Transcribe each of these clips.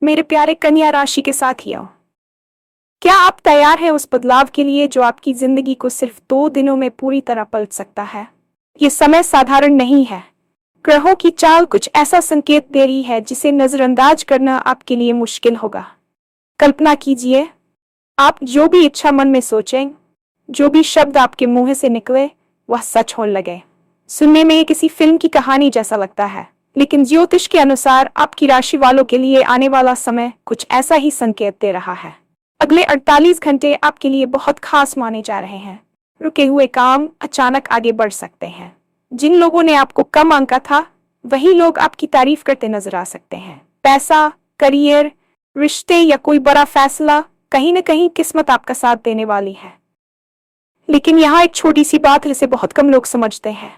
मेरे प्यारे कन्या राशि के साथियों, क्या आप तैयार हैं उस बदलाव के लिए जो आपकी जिंदगी को सिर्फ 2 दिनों में पूरी तरह पलट सकता है? ये समय साधारण नहीं है। ग्रहों की चाल कुछ ऐसा संकेत दे रही है जिसे नजरअंदाज करना आपके लिए मुश्किल होगा। कल्पना कीजिए, आप जो भी इच्छा मन में सोचें, जो भी शब्द आपके मुंह से निकले, वह सच होने लगे। सुनने में ये किसी फिल्म की कहानी जैसा लगता है, लेकिन ज्योतिष के अनुसार आपकी राशि वालों के लिए आने वाला समय कुछ ऐसा ही संकेत दे रहा है। अगले 48 घंटे आपके लिए बहुत खास माने जा रहे हैं। रुके हुए काम अचानक आगे बढ़ सकते हैं। जिन लोगों ने आपको कम आंका था, वही लोग आपकी तारीफ करते नजर आ सकते हैं। पैसा, करियर, रिश्ते या कोई बड़ा फैसला, कहीं न कहीं किस्मत आपका साथ देने वाली है। लेकिन यहाँ एक छोटी सी बात जिसे बहुत कम लोग समझते हैं।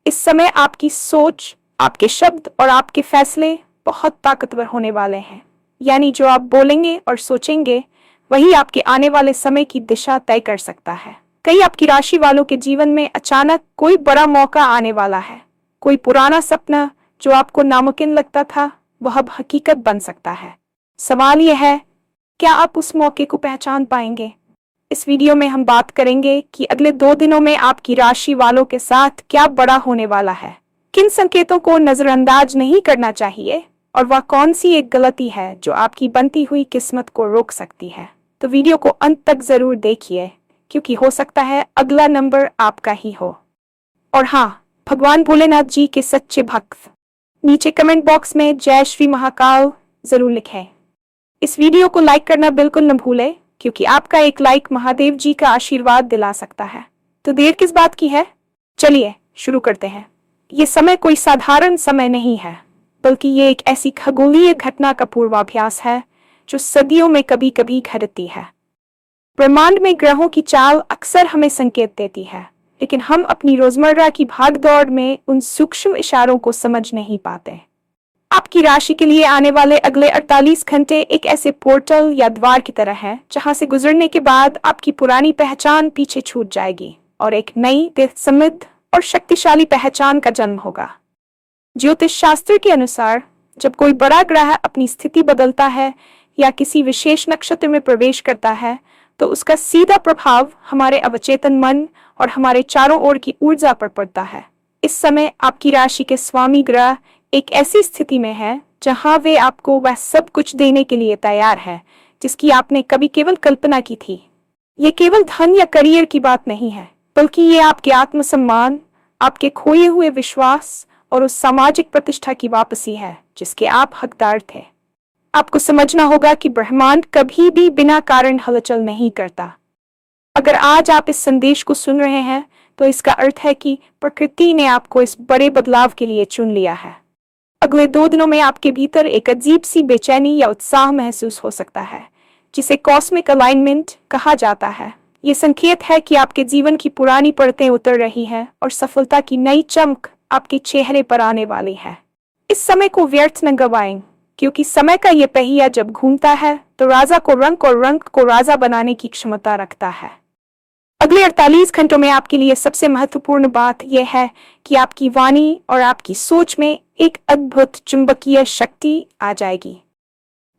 इस समय आपकी सोच, आपके शब्द और आपके फैसले बहुत ताकतवर होने वाले हैं। यानी जो आप बोलेंगे और सोचेंगे, वही आपके आने वाले समय की दिशा तय कर सकता है। कई आपकी राशि वालों के जीवन में अचानक कोई बड़ा मौका आने वाला है। कोई पुराना सपना जो आपको नामुमकिन लगता था, वह अब हकीकत बन सकता है। सवाल यह है, क्या आप उस मौके को पहचान पाएंगे? इस वीडियो में हम बात करेंगे कि अगले 2 दिनों में आपकी राशि वालों के साथ क्या बड़ा होने वाला है, किन संकेतों को नजरअंदाज नहीं करना चाहिए और वह कौन सी एक गलती है जो आपकी बनती हुई किस्मत को रोक सकती है। तो वीडियो को अंत तक जरूर देखिए, क्योंकि हो सकता है अगला नंबर आपका ही हो। और हाँ, भगवान भोलेनाथ जी के सच्चे भक्त नीचे कमेंट बॉक्स में जय श्री महाकाल जरूर लिखें। इस वीडियो को लाइक करना बिल्कुल न भूलें, क्योंकि आपका एक लाइक महादेव जी का आशीर्वाद दिला सकता है। तो देर किस बात की है, चलिए शुरू करते हैं। ये समय कोई साधारण समय नहीं है, बल्कि ये एक ऐसी खगोलीय घटना का पूर्वाभ्यास है जो सदियों में कभी कभी घटती है। ब्रह्मांड में ग्रहों की चाल अक्सर हमें संकेत देती है, लेकिन हम अपनी रोजमर्रा की भागदौड़ में उन सूक्ष्म इशारों को समझ नहीं पाते। आपकी राशि के लिए आने वाले अगले 48 घंटे एक ऐसे पोर्टल या द्वार की तरह है, जहां से गुजरने के बाद आपकी पुरानी पहचान पीछे छूट जाएगी और एक नई, समृद्ध और शक्तिशाली पहचान का जन्म होगा। ज्योतिष शास्त्र के अनुसार, जब कोई बड़ा ग्रह अपनी स्थिति बदलता है या किसी विशेष नक्षत्र में प्रवेश करता है, तो उसका सीधा प्रभाव हमारे अवचेतन मन और हमारे चारों ओर की ऊर्जा पर पड़ता है। इस समय आपकी राशि के स्वामी ग्रह एक ऐसी स्थिति में है जहां वे आपको वह सब कुछ देने के लिए तैयार है जिसकी आपने कभी केवल कल्पना की थी। ये केवल धन या करियर की बात नहीं है, बल्कि ये आपके आत्मसम्मान, आपके खोए हुए विश्वास और उस सामाजिक प्रतिष्ठा की वापसी है जिसके आप हकदार थे। आपको समझना होगा कि ब्रह्मांड कभी भी बिना कारण हलचल नहीं करता। अगर आज आप इस संदेश को सुन रहे हैं, तो इसका अर्थ है कि प्रकृति ने आपको इस बड़े बदलाव के लिए चुन लिया है। अगले 2 दिनों में आपके भीतर एक अजीब सी बेचैनी या उत्साह महसूस हो सकता है, जिसे कॉस्मिक अलाइनमेंट कहा जाता है। ये संकेत है कि आपके जीवन की पुरानी परतें उतर रही हैं और सफलता की नई चमक आपके चेहरे पर आने वाली है। इस समय को व्यर्थ न गवाएं, क्योंकि समय का ये पहिया जब घूमता है तो राजा को रंग और रंग को राजा बनाने की क्षमता रखता है। अगले 48 घंटों में आपके लिए सबसे महत्वपूर्ण बात यह है कि आपकी वाणी और आपकी सोच में एक अद्भुत चुंबकीय शक्ति आ जाएगी।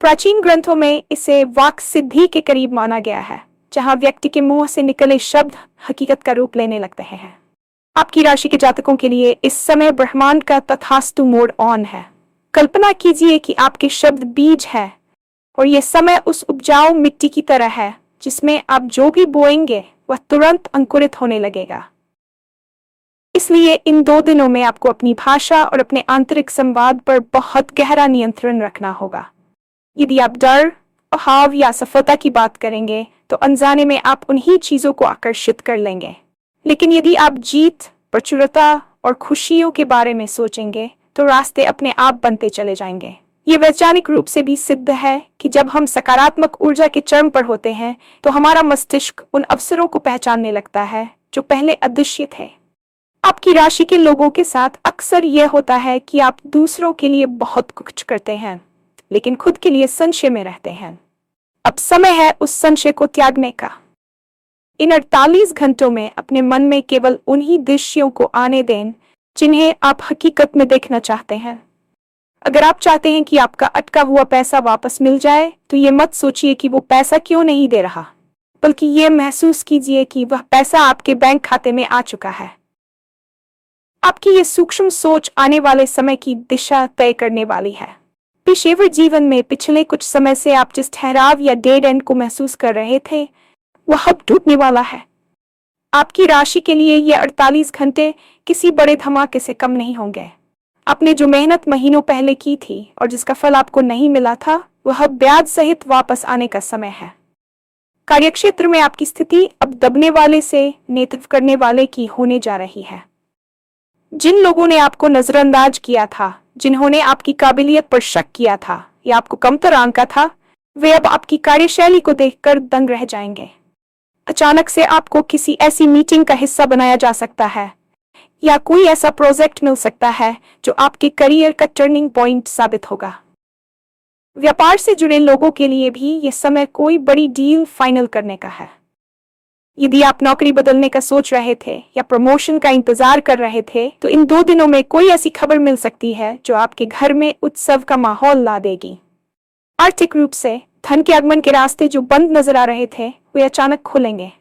प्राचीन ग्रंथों में इसे वाक् सिद्धि के करीब माना गया है, जहां व्यक्ति के मुंह से निकले शब्द हकीकत का रूप लेने लगते हैं। आपकी राशि के जातकों के लिए इस समय ब्रह्मांड का तथास्तु मोड ऑन है। कल्पना कीजिए कि आपके शब्द बीज है और यह समय उस उपजाऊ मिट्टी की तरह है जिसमें आप जो भी बोएंगे वह तुरंत अंकुरित होने लगेगा। इसलिए इन 2 दिनों में आपको अपनी भाषा और अपने आंतरिक संवाद पर बहुत गहरा नियंत्रण रखना होगा। यदि आप डर, अभाव या असफलता की बात करेंगे, तो अनजाने में आप उन्हीं चीजों को आकर्षित कर लेंगे। लेकिन यदि आप जीत, प्रचुरता और खुशियों के बारे में सोचेंगे, तो रास्ते अपने आप बनते चले जाएंगे। ये वैज्ञानिक रूप से भी सिद्ध है कि जब हम सकारात्मक ऊर्जा के चरम पर होते हैं, तो हमारा मस्तिष्क उन अवसरों को पहचानने लगता है जो पहले अदृश्य थे। आपकी राशि के लोगों के साथ अक्सर यह होता है कि आप दूसरों के लिए बहुत कुछ करते हैं, लेकिन खुद के लिए संशय में रहते हैं। अब समय है उस संशय को त्यागने का। इन 48 घंटों में अपने मन में केवल उन्हीं दृश्यों को आने दें जिन्हें आप हकीकत में देखना चाहते हैं। अगर आप चाहते हैं कि आपका अटका हुआ पैसा वापस मिल जाए, तो ये मत सोचिए कि वो पैसा क्यों नहीं दे रहा, बल्कि ये महसूस कीजिए कि वह पैसा आपके बैंक खाते में आ चुका है। आपकी ये सूक्ष्म सोच आने वाले समय की दिशा तय करने वाली है। पेशेवर जीवन में पिछले कुछ समय से आप जिस ठहराव या डेड एंड को महसूस कर रहे थे, वह अब टूटने वाला है। आपकी राशि के लिए ये 48 घंटे किसी बड़े धमाके से कम नहीं होंगे। आपने जो मेहनत महीनों पहले की थी और जिसका फल आपको नहीं मिला था, वह अब ब्याज सहित वापस आने का समय है। कार्यक्षेत्र में आपकी स्थिति अब दबने वाले से नेतृत्व करने वाले की होने जा रही है। जिन लोगों ने आपको नजरअंदाज किया था, जिन्होंने आपकी काबिलियत पर शक किया था या आपको कमतर आंका था, वे अब आपकी कार्यशैली को देखकर दंग रह जाएंगे। अचानक से आपको किसी ऐसी मीटिंग का हिस्सा बनाया जा सकता है या कोई ऐसा प्रोजेक्ट मिल सकता है जो आपके करियर का टर्निंग पॉइंट साबित होगा। व्यापार से जुड़े लोगों के लिए भी यह समय कोई बड़ी डील फाइनल करने का है। यदि आप नौकरी बदलने का सोच रहे थे या प्रमोशन का इंतजार कर रहे थे, तो इन 2 दिनों में कोई ऐसी खबर मिल सकती है जो आपके घर में उत्सव का माहौल ला देगी। आर्थिक रूप से धन के आगमन के रास्ते जो बंद नजर आ रहे थे, वे अचानक खुलेंगे।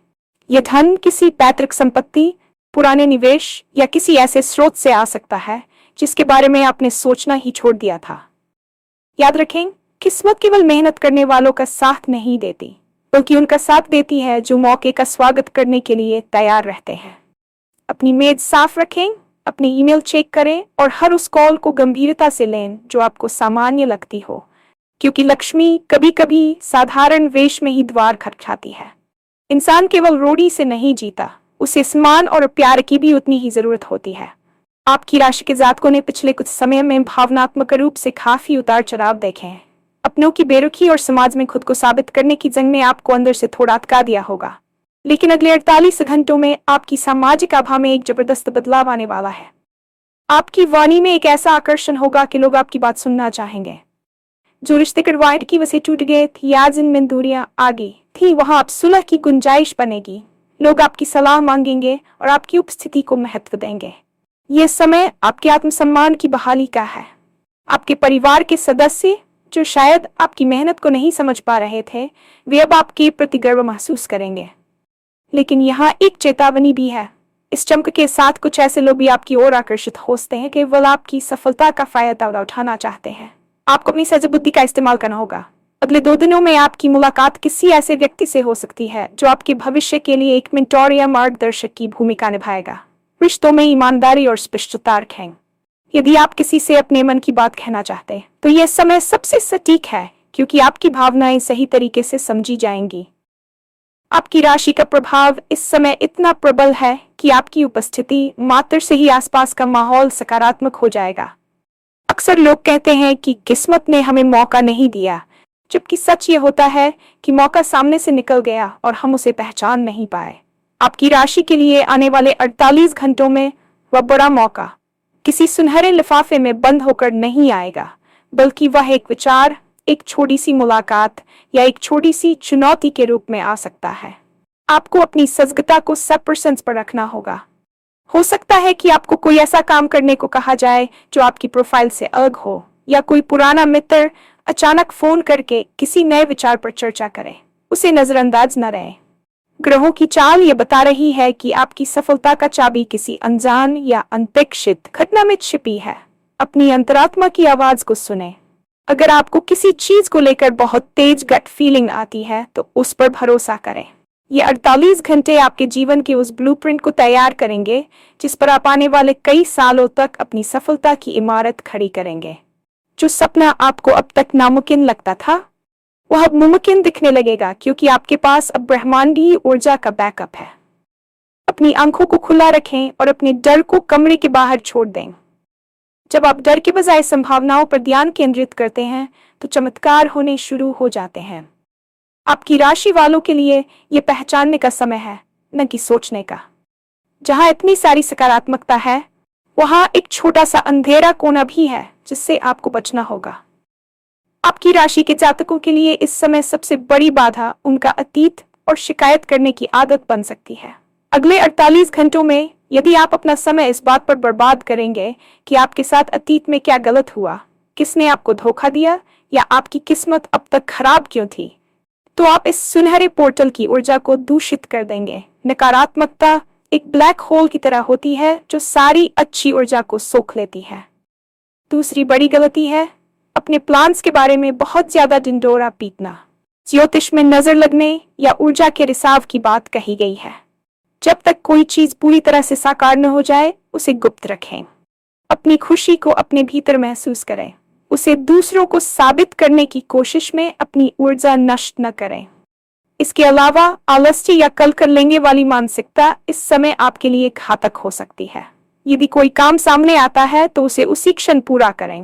यह धन किसी पैतृक संपत्ति, पुराने निवेश या किसी ऐसे स्रोत से आ सकता है जिसके बारे में आपने सोचना ही छोड़ दिया था। याद रखें, किस्मत केवल मेहनत करने वालों का साथ नहीं देती, बल्कि उनका साथ देती है जो मौके का स्वागत करने के लिए तैयार रहते हैं। अपनी मेज साफ रखें, अपनी ईमेल चेक करें और हर उस कॉल को गंभीरता से लें जो आपको सामान्य लगती हो, क्योंकि लक्ष्मी कभी कभी साधारण वेश में ही द्वार खटखटाती है। इंसान केवल रोटी से नहीं जीता, उसे सम्मान और प्यार की भी उतनी ही जरूरत होती है। आपकी राशि के जातकों ने पिछले कुछ समय में भावनात्मक रूप से काफी उतार चढ़ाव देखे हैं। अपनों की बेरुखी और समाज में खुद को साबित करने की जंग में आपको अंदर से थोड़ा अटका दिया होगा, लेकिन अगले 48 घंटों में आपकी सामाजिक आभा में एक जबरदस्त बदलाव आने वाला है। आपकी वाणी में एक ऐसा आकर्षण होगा कि लोग आपकी बात सुनना चाहेंगे। जो रिश्ते कड़वाहट की वजह से टूट गए थे या जिनमें दूरियां आ गई थी, वहां अब सुलह की गुंजाइश बनेगी। लोग आपकी सलाह मांगेंगे और आपकी उपस्थिति को महत्व देंगे। यह समय आपके आत्मसम्मान की बहाली का है। आपके परिवार के सदस्य जो शायद आपकी मेहनत को नहीं समझ पा रहे थे, वे अब आपके प्रति गर्व महसूस करेंगे। लेकिन यहाँ एक चेतावनी भी है। इस चमक के साथ कुछ ऐसे लोग भी आपकी ओर आकर्षित होते हैं, केवल आपकी सफलता का फायदा उठाना चाहते हैं। आपको अपनी सजग बुद्धि का इस्तेमाल करना होगा। अगले 2 दिनों में आपकी मुलाकात किसी ऐसे व्यक्ति से हो सकती है जो आपके भविष्य के लिए एक मेंटोर या मार्गदर्शक की भूमिका निभाएगा। रिश्तों में ईमानदारी और स्पष्टता रखें। यदि आप किसी से अपने मन की बात कहना चाहते हैं, तो यह समय सबसे सटीक है, क्योंकि आपकी भावनाएं सही तरीके से समझी जाएंगी। आपकी राशि का प्रभाव इस समय इतना प्रबल है कि आपकी उपस्थिति मात्र से ही आसपास का माहौल सकारात्मक हो जाएगा। अक्सर लोग कहते हैं कि किस्मत ने हमें मौका नहीं दिया, जबकि सच ये होता है कि मौका सामने से निकल गया और हम उसे पहचान नहीं पाए। आपकी राशि के लिए आने वाले 48 घंटों में वह बड़ा मौका किसी सुनहरे लिफाफे में बंद होकर नहीं आएगा, बल्कि वह एक विचार, एक छोटी सी मुलाकात या एक छोटी सी चुनौती के रूप में आ सकता है। आपको अपनी सजगता को 100% पर रखना होगा। हो सकता है कि आपको कोई ऐसा काम करने को कहा जाए जो आपकी प्रोफाइल से अलग हो, या कोई पुराना मित्र अचानक फोन करके किसी नए विचार पर चर्चा करे। उसे नजरअंदाज न रहे। ग्रहों की चाल ये बता रही है कि आपकी सफलता का चाबी किसी अनजान या अनपेक्षित घटना में छिपी है। अपनी अंतरात्मा की आवाज को सुने। अगर आपको किसी चीज को लेकर बहुत तेज गट फीलिंग आती है, तो उस पर भरोसा करें। ये 48 घंटे आपके जीवन के उस ब्लूप्रिंट को तैयार करेंगे जिस पर आप आने वाले कई सालों तक अपनी सफलता की इमारत खड़ी करेंगे। जो सपना आपको अब तक नामुमकिन लगता था, वह अब मुमकिन दिखने लगेगा, क्योंकि आपके पास अब ब्रह्मांडीय ऊर्जा का बैकअप है। अपनी आंखों को खुला रखें और अपने डर को कमरे के बाहर छोड़ दें। जब आप डर के बजाय संभावनाओं पर ध्यान केंद्रित करते हैं, तो चमत्कार होने शुरू हो जाते हैं। आपकी राशि वालों के लिए यह पहचानने का समय है, न कि सोचने का। जहां इतनी सारी सकारात्मकता है, वहां एक छोटा सा अंधेरा कोना भी है जिससे आपको बचना होगा। आपकी राशि के जातकों के लिए इस समय सबसे बड़ी बाधा उनका अतीत और शिकायत करने की आदत बन सकती है। अगले 48 घंटों में यदि आप अपना समय इस बात पर बर्बाद करेंगे कि आपके साथ अतीत में क्या गलत हुआ, किसने आपको धोखा दिया या आपकी किस्मत अब तक खराब क्यों थी, तो आप इस सुनहरे पोर्टल की ऊर्जा को दूषित कर देंगे। नकारात्मकता एक ब्लैक होल की तरह होती है जो सारी अच्छी ऊर्जा को सोख लेती है। दूसरी बड़ी गलती है अपने प्लान्स के बारे में बहुत ज्यादा ढिंढोरा पीटना। ज्योतिष में नजर लगने या ऊर्जा के रिसाव की बात कही गई है। जब तक कोई चीज पूरी तरह से साकार न हो जाए उसे गुप्त रखें। अपनी खुशी को अपने भीतर महसूस करें। उसे दूसरों को साबित करने की कोशिश में अपनी ऊर्जा नष्ट न करें। इसके अलावा आलस्य या कल कर लेंगे वाली मानसिकता इस समय आपके लिए घातक हो सकती है। यदि कोई काम सामने आता है तो उसे उसी क्षण पूरा करें।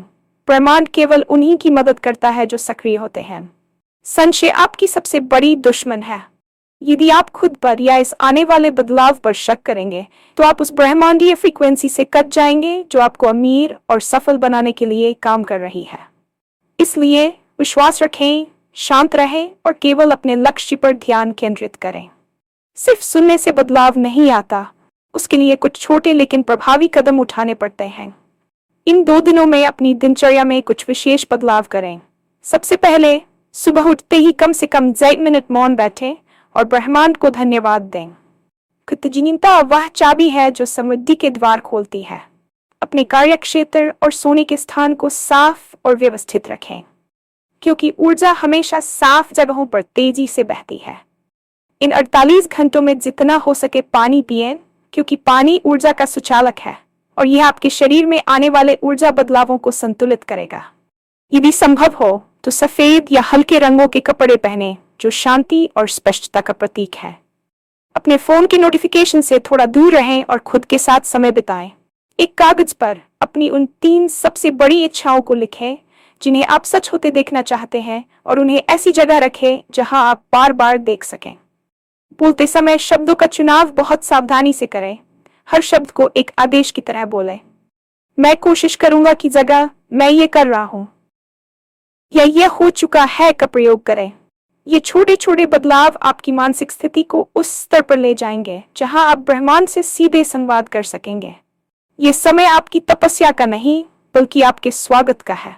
ब्रह्मांड केवल उन्हीं की मदद करता है जो सक्रिय होते हैं। संशय आपकी सबसे बड़ी दुश्मन है। यदि आप खुद पर या इस आने वाले बदलाव पर शक करेंगे तो आप उस ब्रह्मांडीय फ्रीक्वेंसी से कट जाएंगे जो आपको अमीर और सफल बनाने के लिए काम कर रही है। इसलिए विश्वास रखें, शांत रहें और केवल अपने लक्ष्य पर ध्यान केंद्रित करें। सिर्फ सुनने से बदलाव नहीं आता, उसके लिए कुछ छोटे लेकिन प्रभावी कदम उठाने पड़ते हैं। इन 2 दिनों में अपनी दिनचर्या में कुछ विशेष बदलाव करें। सबसे पहले सुबह उठते ही कम से कम 1 मिनट मौन बैठें और ब्रह्मांड को धन्यवाद दें। कृतज्ञता वह चाबी है जो समृद्धि के द्वार खोलती है। अपने कार्यक्षेत्र और सोने के स्थान को साफ और व्यवस्थित रखें, क्योंकि ऊर्जा हमेशा साफ जगहों पर तेजी से बहती है। इन 48 घंटों में जितना हो सके पानी पिएं, क्योंकि पानी ऊर्जा का सुचालक है और यह आपके शरीर में आने वाले ऊर्जा बदलावों को संतुलित करेगा। यदि संभव हो तो सफेद या हल्के रंगों के कपड़े पहने जो शांति और स्पष्टता का प्रतीक है। अपने फोन के नोटिफिकेशन से थोड़ा दूर रहें और खुद के साथ समय बिताएं। एक कागज पर अपनी उन 3 सबसे बड़ी इच्छाओं को लिखें जिन्हें आप सच होते देखना चाहते हैं और उन्हें ऐसी जगह रखें जहां आप बार बार देख सकें। बोलते समय शब्दों का चुनाव बहुत सावधानी से करें। हर शब्द को एक आदेश की तरह बोलें। मैं कोशिश करूंगा की जगह मैं ये कर रहा हूं या यह हो चुका है का प्रयोग करें। ये छोटे छोटे बदलाव आपकी मानसिक स्थिति को उस स्तर पर ले जाएंगे जहां आप ब्रह्मांड से सीधे संवाद कर सकेंगे। ये समय आपकी तपस्या का नहीं बल्कि आपके स्वागत का है।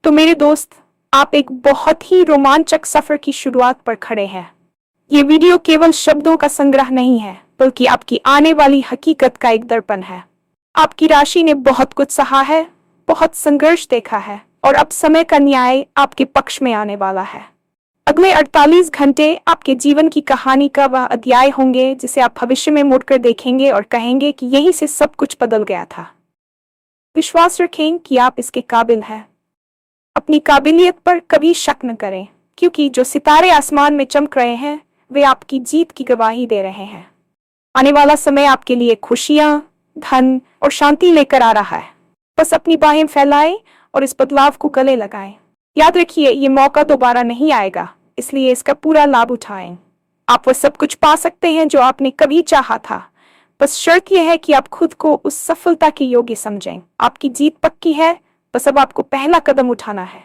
तो मेरे दोस्त, आप एक बहुत ही रोमांचक सफर की शुरुआत पर खड़े हैं। ये वीडियो केवल शब्दों का संग्रह नहीं है बल्कि आपकी आने वाली हकीकत का एक दर्पण है। आपकी राशि ने बहुत कुछ सहा है, बहुत संघर्ष देखा है और अब समय का न्याय आपके पक्ष में आने वाला है। अगले 48 घंटे आपके जीवन की कहानी का वह अध्याय होंगे जिसे आप भविष्य में मुड़कर देखेंगे और कहेंगे कि यहीं से सब कुछ बदल गया था। विश्वास रखें कि आप इसके काबिल हैं। अपनी काबिलियत पर कभी शक न करें, क्योंकि जो सितारे आसमान में चमक रहे हैं वे आपकी जीत की गवाही दे रहे हैं। आने वाला समय आपके लिए खुशियां, धन और शांति लेकर आ रहा है। बस अपनी बाहें फैलाएं और इस बदलाव को गले लगाएं। याद रखिए, ये मौका दोबारा नहीं आएगा, इसलिए इसका पूरा लाभ उठाएं। आप वह सब कुछ पा सकते हैं जो आपने कभी चाहा था। बस शर्त यह है कि आप खुद को उस सफलता के योग्य समझें। आपकी जीत पक्की है, बस अब आपको पहला कदम उठाना है।